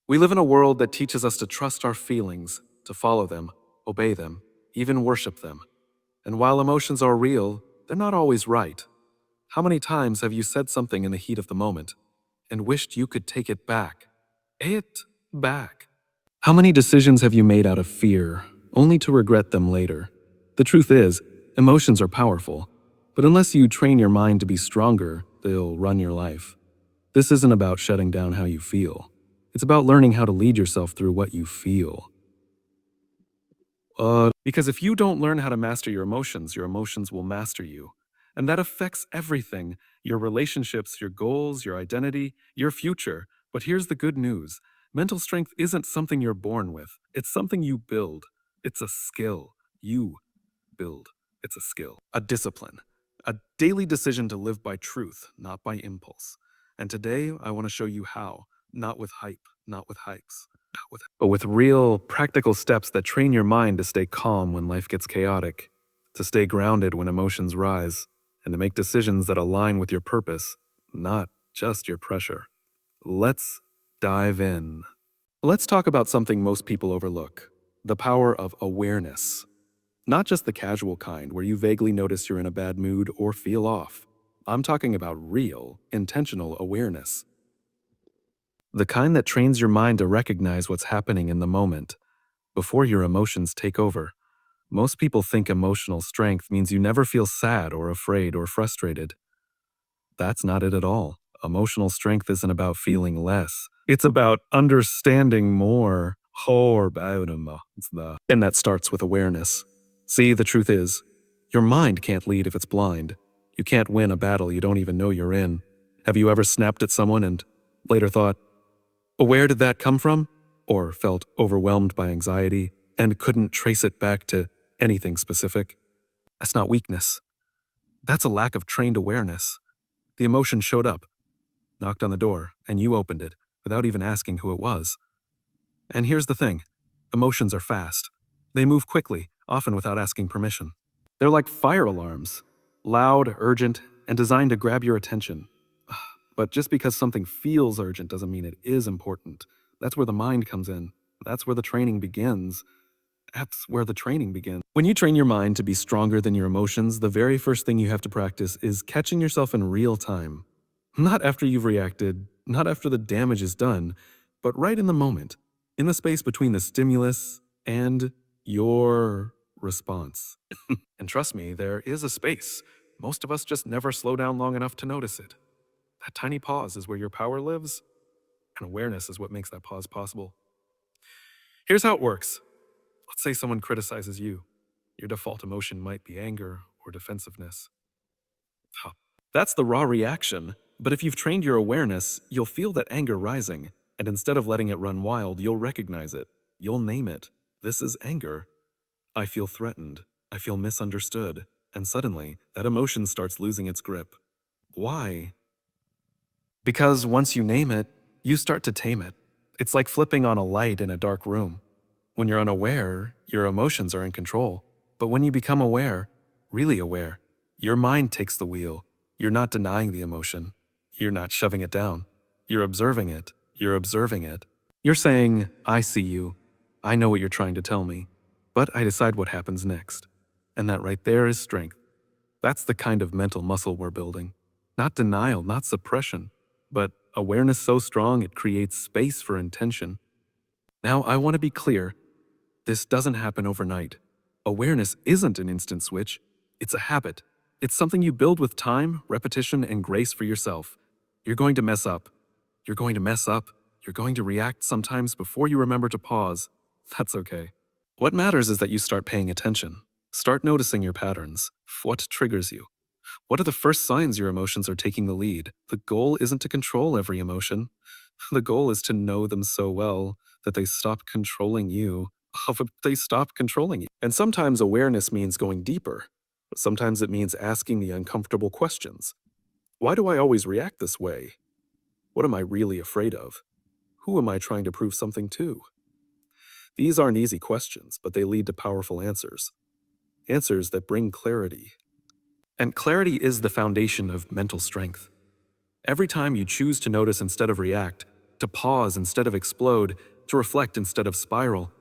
We live in a world that teaches us to trust our feelings, to follow them, obey them, even worship them. And while emotions are real, they're not always right. How many times have you said something in the heat of the moment and wished you could take it back? It back. How many decisions have you made out of fear, only to regret them later? The truth is, emotions are powerful, but unless you train your mind to be stronger, they'll run your life. This isn't about shutting down how you feel. It's about learning how to lead yourself through what you feel. Because if you don't learn how to master your emotions will master you. And that affects everything: your relationships, your goals, your identity, your future. But here's the good news: mental strength isn't something you're born with, it's something you build. It's a skill. You build. It's a skill, a discipline, a daily decision to live by truth, not by impulse. And today, I want to show you how, not with hype, not with hypes, but with real, practical steps that train your mind to stay calm when life gets chaotic, to stay grounded when emotions rise, and to make decisions that align with your purpose, not just your pressure. Let's dive in. Let's talk about something most people overlook: the power of awareness. Not just the casual kind where you vaguely notice you're in a bad mood or feel off. I'm talking about real, intentional awareness. The kind that trains your mind to recognize what's happening in the moment, before your emotions take over. Most people think emotional strength means you never feel sad or afraid or frustrated. That's not it at all. Emotional strength isn't about feeling less. It's about understanding more. And that starts with awareness. See, the truth is, your mind can't lead if it's blind. You can't win a battle you don't even know you're in. Have you ever snapped at someone and later thought, where did that come from? Or felt overwhelmed by anxiety and couldn't trace it back to anything specific? That's not weakness. That's a lack of trained awareness. The emotion showed up, knocked on the door, and you opened it without even asking who it was. And here's the thing: emotions are fast. They move quickly, often without asking permission. They're like fire alarms, loud, urgent, and designed to grab your attention. But just because something feels urgent doesn't mean it is important. That's where the mind comes in. That's where the training begins. When you train your mind to be stronger than your emotions, the very first thing you have to practice is catching yourself in real time. Not after you've reacted, not after the damage is done, but right in the moment, in the space between the stimulus and your response. And trust me, there is a space. Most of us just never slow down long enough to notice it. That tiny pause is where your power lives, and awareness is what makes that pause possible. Here's how it works. Let's say someone criticizes you. Your default emotion might be anger or defensiveness. Huh. That's the raw reaction, but if you've trained your awareness, you'll feel that anger rising, and instead of letting it run wild, you'll recognize it. You'll name it. This is anger. I feel threatened. I feel misunderstood. And suddenly, that emotion starts losing its grip. Why? Because once you name it, you start to tame it. It's like flipping on a light in a dark room. When you're unaware, your emotions are in control. But when you become aware, really aware, your mind takes the wheel. You're not denying the emotion. You're not shoving it down. You're observing it. You're observing it. You're saying, I see you. I know what you're trying to tell me. But I decide what happens next. And that right there is strength. That's the kind of mental muscle we're building. Not denial, not suppression, but awareness so strong it creates space for intention. Now, I want to be clear. This doesn't happen overnight. Awareness isn't an instant switch. It's a habit. It's something you build with time, repetition, and grace for yourself. You're going to mess up. You're going to mess up. You're going to react sometimes before you remember to pause. That's okay. What matters is that you start paying attention. Start noticing your patterns. What triggers you? What are the first signs your emotions are taking the lead? The goal isn't to control every emotion. The goal is to know them so well that they stop controlling you. They stop controlling you. And sometimes awareness means going deeper. Sometimes it means asking the uncomfortable questions. Why do I always react this way? What am I really afraid of? Who am I trying to prove something to? These aren't easy questions, but they lead to powerful answers. Answers that bring clarity. And clarity is the foundation of mental strength. Every time you choose to notice instead of react, to pause instead of explode, to reflect instead of spiral.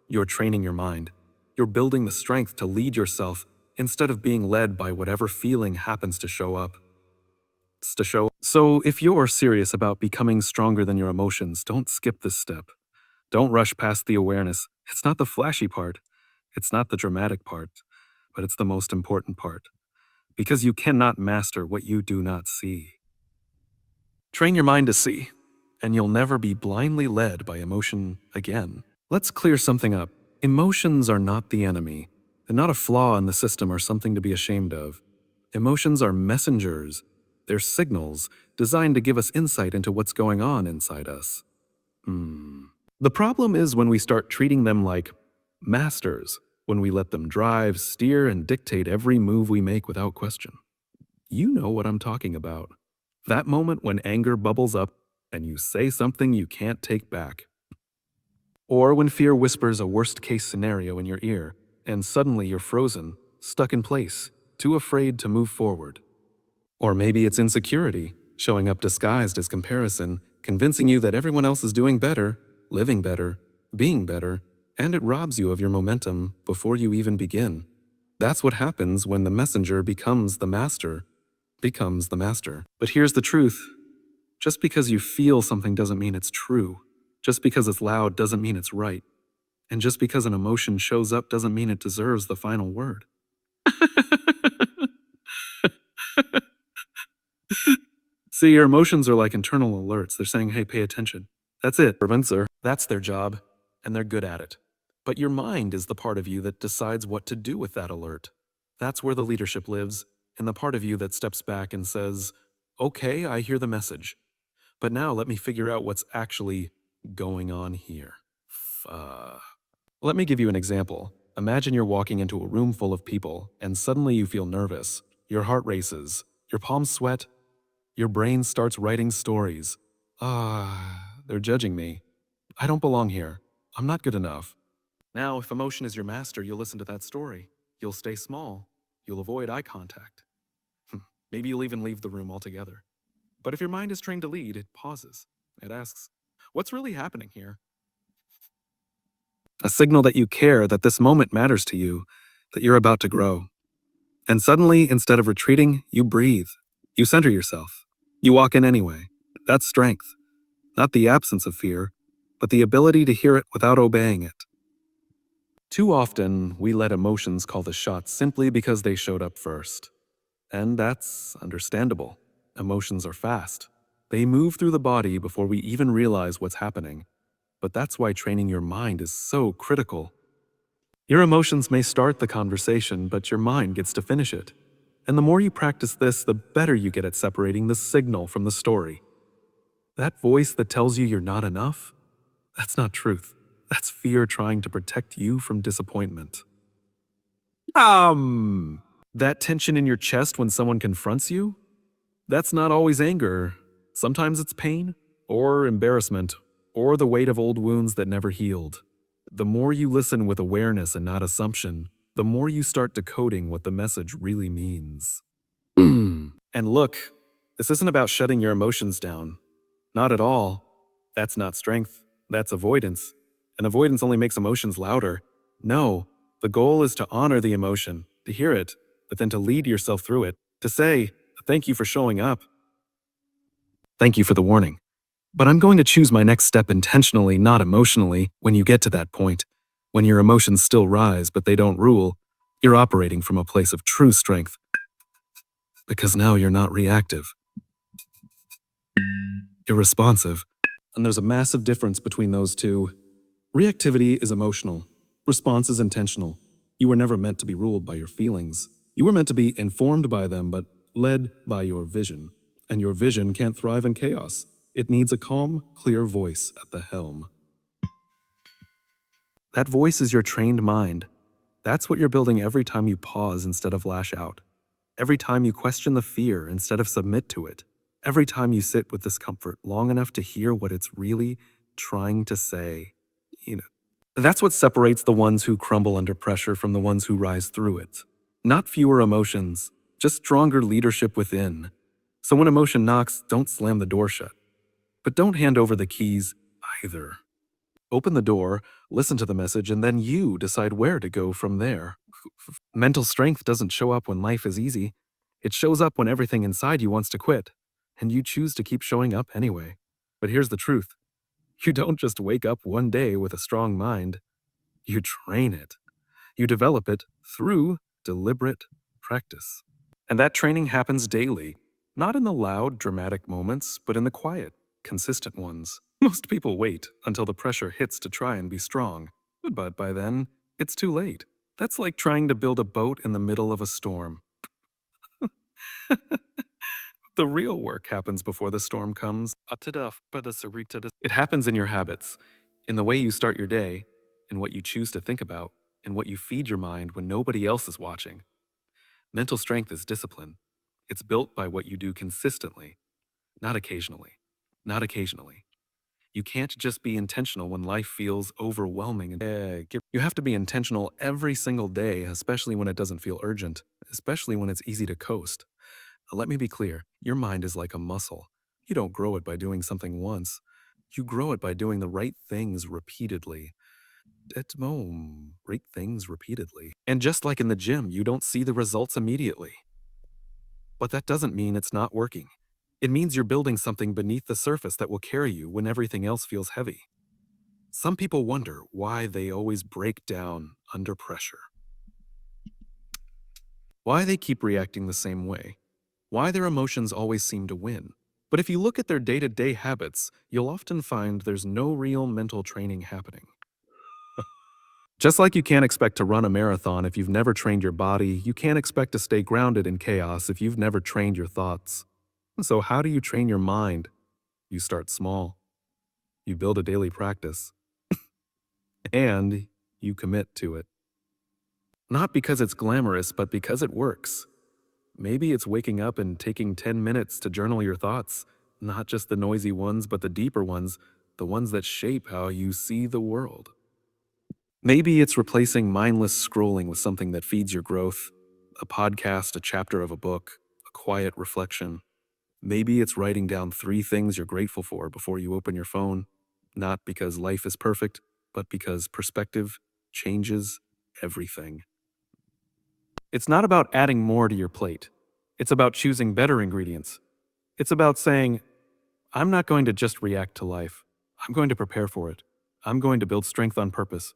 You're training your mind. You're building the strength to lead yourself instead of being led by whatever feeling happens to show up. So, if you're serious about becoming stronger than your emotions, don't skip this step. Don't rush past the awareness. It's not the flashy part, it's not the dramatic part, but it's the most important part. Because you cannot master what you do not see. Train your mind to see, and you'll never be blindly led by emotion again. Let's clear something up. Emotions are not the enemy. They're not a flaw in the system or something to be ashamed of. Emotions are messengers. They're signals designed to give us insight into what's going on inside us. The problem is when we start treating them like masters, when we let them drive, steer, and dictate every move we make without question. You know what I'm talking about. That moment when anger bubbles up and you say something you can't take back. Or when fear whispers a worst-case scenario in your ear, and suddenly you're frozen, stuck in place, too afraid to move forward. Or maybe it's insecurity, showing up disguised as comparison, convincing you that everyone else is doing better, living better, being better, and it robs you of your momentum before you even begin. That's what happens when the messenger becomes the master. But here's the truth. Just because you feel something doesn't mean it's true. Just because it's loud doesn't mean it's right. And just because an emotion shows up doesn't mean it deserves the final word. See, your emotions are like internal alerts. They're saying, hey, pay attention. That's it. That's their job, and they're good at it. But your mind is the part of you that decides what to do with that alert. That's where the leadership lives, in the part of you that steps back and says, okay, I hear the message. But now let me figure out what's actually going on here. Let me give you an example. Imagine you're walking into a room full of people, and suddenly you feel nervous. Your heart races, your palms sweat, your brain starts writing stories. They're judging me. I don't belong here. I'm not good enough. Now, if emotion is your master, you'll listen to that story. You'll stay small. You'll avoid eye contact. Maybe you'll even leave the room altogether. But if your mind is trained to lead, it pauses. It asks, what's really happening here? A signal that you care, that this moment matters to you, that you're about to grow. And suddenly, instead of retreating, you breathe. You center yourself. You walk in anyway. That's strength. Not the absence of fear, but the ability to hear it without obeying it. Too often, we let emotions call the shots simply because they showed up first. And that's understandable. Emotions are fast. They move through the body before we even realize what's happening. But that's why training your mind is so critical. Your emotions may start the conversation, but your mind gets to finish it. And the more you practice this, the better you get at separating the signal from the story. That voice that tells you you're not enough, that's not truth. That's fear trying to protect you from disappointment. That tension in your chest when someone confronts you? That's not always anger. Sometimes it's pain, or embarrassment, or the weight of old wounds that never healed. The more you listen with awareness and not assumption, the more you start decoding what the message really means. And look, this isn't about shutting your emotions down. Not at all. That's not strength. That's avoidance. And avoidance only makes emotions louder. No, the goal is to honor the emotion, to hear it, but then to lead yourself through it, to say, thank you for showing up. Thank you for the warning. But I'm going to choose my next step intentionally, not emotionally, when you get to that point. When your emotions still rise, but they don't rule, you're operating from a place of true strength. Because now you're not reactive. You're responsive. And there's a massive difference between those two. Reactivity is emotional. Response is intentional. You were never meant to be ruled by your feelings. You were meant to be informed by them, but led by your vision. And your vision can't thrive in chaos. It needs a calm, clear voice at the helm. That voice is your trained mind. That's what you're building every time you pause instead of lash out. Every time you question the fear instead of submit to it. Every time you sit with discomfort long enough to hear what it's really trying to say. That's what separates the ones who crumble under pressure from the ones who rise through it. Not fewer emotions, just stronger leadership within. So when emotion knocks, don't slam the door shut. But don't hand over the keys either. Open the door, listen to the message, and then you decide where to go from there. Mental strength doesn't show up when life is easy. It shows up when everything inside you wants to quit, and you choose to keep showing up anyway. But here's the truth: you don't just wake up one day with a strong mind, you train it. You develop it through deliberate practice. And that training happens daily, not in the loud, dramatic moments, but in the quiet, consistent ones. Most people wait until the pressure hits to try and be strong, but by then, it's too late. That's like trying to build a boat in the middle of a storm. The real work happens before the storm comes. It happens in your habits, in the way you start your day, in what you choose to think about, in what you feed your mind when nobody else is watching. Mental strength is discipline. It's built by what you do consistently, not occasionally. Not occasionally. You can't just be intentional when life feels overwhelming. You have to be intentional every single day, especially when it doesn't feel urgent, especially when it's easy to coast. Let me be clear, your mind is like a muscle. You don't grow it by doing something once. You grow it by doing the right things repeatedly. Right things repeatedly. And just like in the gym, you don't see the results immediately. But that doesn't mean it's not working. It means you're building something beneath the surface that will carry you when everything else feels heavy. Some people wonder why they always break down under pressure, why they keep reacting the same way, why their emotions always seem to win. But if you look at their day-to-day habits, you'll often find there's no real mental training happening. Just like you can't expect to run a marathon if you've never trained your body, you can't expect to stay grounded in chaos if you've never trained your thoughts. So how do you train your mind? You start small. You build a daily practice. And you commit to it. Not because it's glamorous, but because it works. Maybe it's waking up and taking 10 minutes to journal your thoughts, not just the noisy ones, but the deeper ones, the ones that shape how you see the world. Maybe it's replacing mindless scrolling with something that feeds your growth, a podcast, a chapter of a book, a quiet reflection. Maybe it's writing down 3 things you're grateful for before you open your phone, not because life is perfect, but because perspective changes everything. It's not about adding more to your plate. It's about choosing better ingredients. It's about saying, I'm not going to just react to life. I'm going to prepare for it. I'm going to build strength on purpose.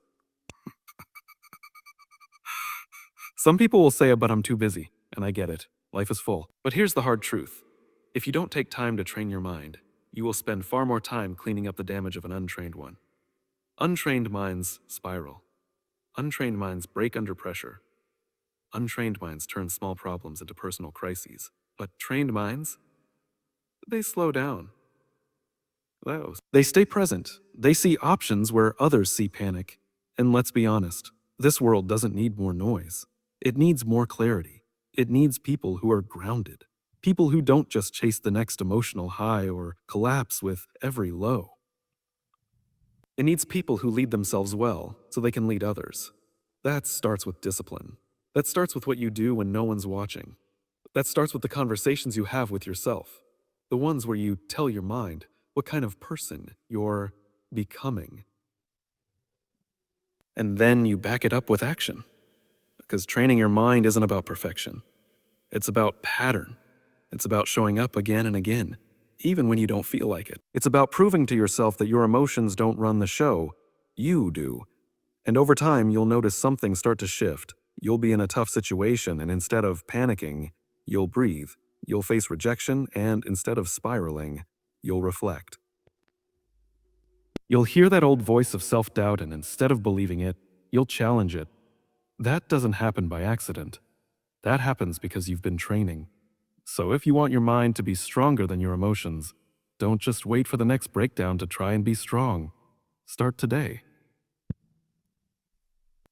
Some people will say, but I'm too busy, and I get it. Life is full. But here's the hard truth. If you don't take time to train your mind, you will spend far more time cleaning up the damage of an untrained one. Untrained minds spiral. Untrained minds break under pressure. Untrained minds turn small problems into personal crises. But trained minds, they slow down. They stay present. They see options where others see panic. And let's be honest, this world doesn't need more noise. It needs more clarity. It needs people who are grounded. People who don't just chase the next emotional high or collapse with every low. It needs people who lead themselves well so they can lead others. That starts with discipline. That starts with what you do when no one's watching. That starts with the conversations you have with yourself. The ones where you tell your mind what kind of person you're becoming. And then you back it up with action. Because training your mind isn't about perfection. It's about pattern. It's about showing up again and again, even when you don't feel like it. It's about proving to yourself that your emotions don't run the show. You do. And over time, you'll notice something start to shift. You'll be in a tough situation, and instead of panicking, you'll breathe. You'll face rejection, and instead of spiraling, you'll reflect. You'll hear that old voice of self-doubt, and instead of believing it, you'll challenge it. That doesn't happen by accident. That happens because you've been training. So if you want your mind to be stronger than your emotions, don't just wait for the next breakdown to try and be strong. Start today.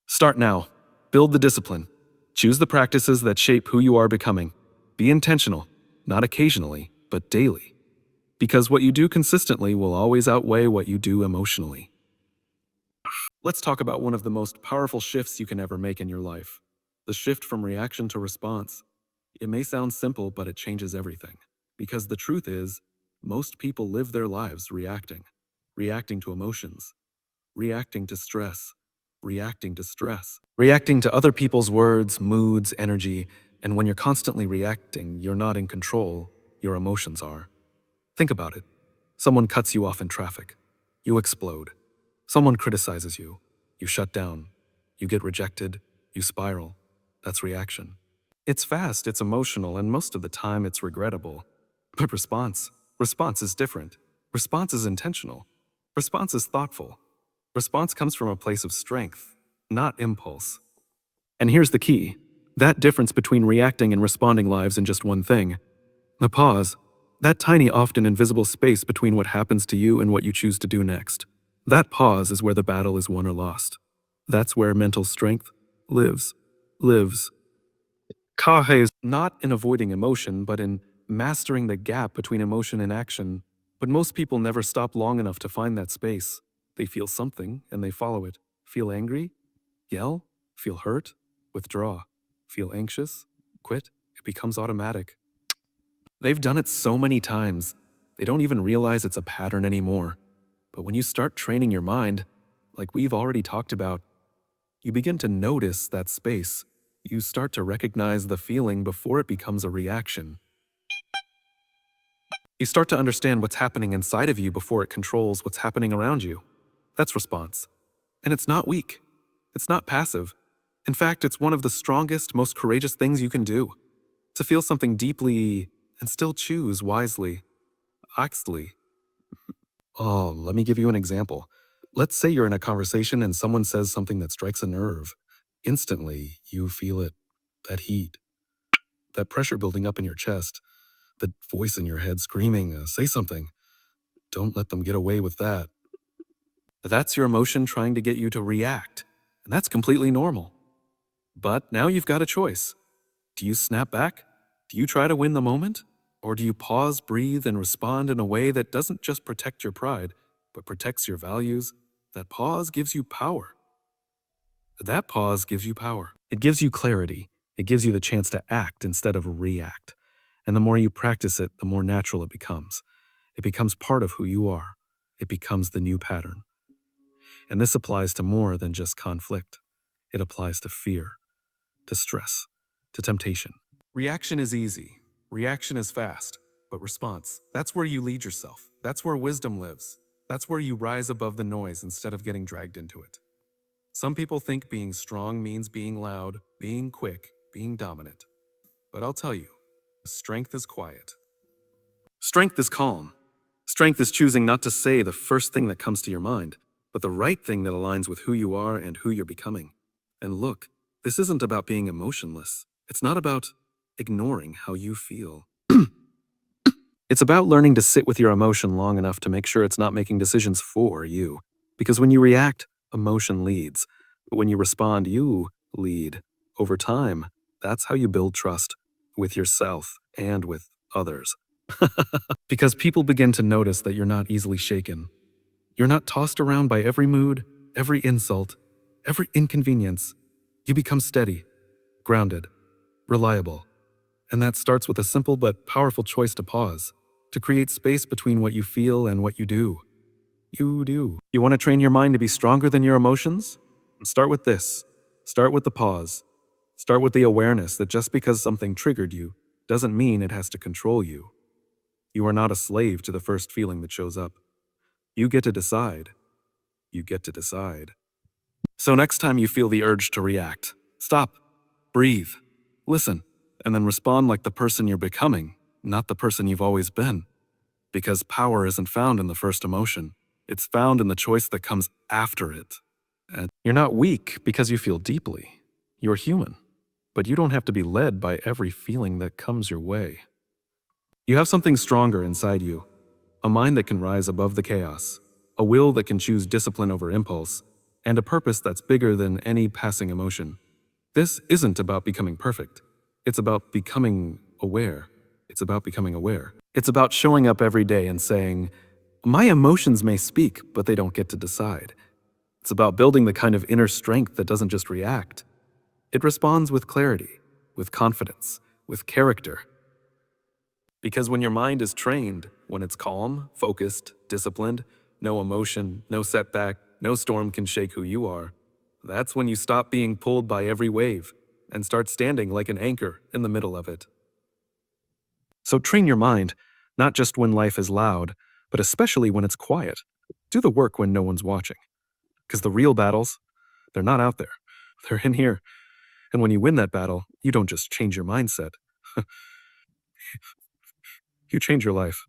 Start now. Build the discipline. Choose the practices that shape who you are becoming. Be intentional, not occasionally, but daily. Because what you do consistently will always outweigh what you do emotionally. Let's talk about one of the most powerful shifts you can ever make in your life. The shift from reaction to response. It may sound simple, but it changes everything. Because the truth is, Most people live their lives reacting to emotions, reacting to stress, reacting to other people's words, moods, energy, and when you're constantly reacting, you're not in control, your emotions are. Think about it. Someone cuts you off in traffic. You explode. Someone criticizes you. You shut down. You get rejected. You spiral. That's reaction. It's fast, it's emotional, and most of the time it's regrettable. But response is different. Response is intentional. Response is thoughtful. Response comes from a place of strength, not impulse. And here's the key. That difference between reacting and responding lies in just one thing. The pause. That tiny, often invisible space between what happens to you and what you choose to do next. That pause is where the battle is won or lost. That's where mental strength lives. Lives. Kahe is not in avoiding emotion, but in mastering the gap between emotion and action. But most people never stop long enough to find that space. They feel something and they follow it. Feel angry? Yell? Feel hurt? Withdraw. Feel anxious? Quit? It becomes automatic. They've done it so many times, they don't even realize it's a pattern anymore. But when you start training your mind, like we've already talked about, you begin to notice that space. You start to recognize the feeling before it becomes a reaction. You start to understand what's happening inside of you before it controls what's happening around you. That's response. And it's not weak. It's not passive. In fact, it's one of the strongest, most courageous things you can do. To feel something deeply and still choose wisely. Actually, let me give you an example. Let's say you're in a conversation and someone says something that strikes a nerve. Instantly, you feel it. That heat. That pressure building up in your chest. The voice in your head screaming, say something. Don't let them get away with that. That's your emotion trying to get you to react. And that's completely normal. But now you've got a choice. Do you snap back? Do you try to win the moment? Or do you pause, breathe, and respond in a way that doesn't just protect your pride, but protects your values? That pause gives you power. That pause gives you power. It gives you clarity. It gives you the chance to act instead of react. And the more you practice it, the more natural it becomes. It becomes part of who you are. It becomes the new pattern. And this applies to more than just conflict. It applies to fear, to stress, to temptation. Reaction is easy. Reaction is fast. But response, that's where you lead yourself. That's where wisdom lives. That's where you rise above the noise instead of getting dragged into it. Some people think being strong means being loud, being quick, being dominant. But I'll tell you, strength is quiet. Strength is calm. Strength is choosing not to say the first thing that comes to your mind, but the right thing that aligns with who you are and who you're becoming. And look, this isn't about being emotionless. It's not about ignoring how you feel. It's about learning to sit with your emotion long enough to make sure it's not making decisions for you. Because when you react, emotion leads. But when you respond, you lead. Over time, that's how you build trust with yourself and with others. Because people begin to notice that you're not easily shaken. You're not tossed around by every mood, every insult, every inconvenience. You become steady, grounded, reliable. And that starts with a simple but powerful choice to pause, to create space between what you feel and what you do. You do. You want to train your mind to be stronger than your emotions? Start with this. Start with the pause. Start with the awareness that just because something triggered you doesn't mean it has to control you. You are not a slave to the first feeling that shows up. You get to decide. You get to decide. So next time you feel the urge to react, stop, breathe, listen, and then respond like the person you're becoming, not the person you've always been. Because power isn't found in the first emotion. It's found in the choice that comes after it. And you're not weak because you feel deeply. You're human. But you don't have to be led by every feeling that comes your way. You have something stronger inside you. A mind that can rise above the chaos. A will that can choose discipline over impulse. And a purpose that's bigger than any passing emotion. This isn't about becoming perfect. It's about becoming aware. It's about becoming aware. It's about showing up every day and saying, my emotions may speak, but they don't get to decide. It's about building the kind of inner strength that doesn't just react. It responds with clarity, with confidence, with character. Because when your mind is trained, when it's calm, focused, disciplined, no emotion, no setback, no storm can shake who you are, that's when you stop being pulled by every wave and start standing like an anchor in the middle of it. So train your mind, not just when life is loud, but especially when it's quiet. Do the work when no one's watching. Because the real battles, they're not out there. They're in here. And when you win that battle, you don't just change your mindset, you change your life.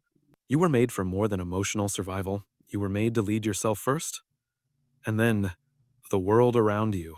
You were made for more than emotional survival. You were made to lead yourself first, and then the world around you.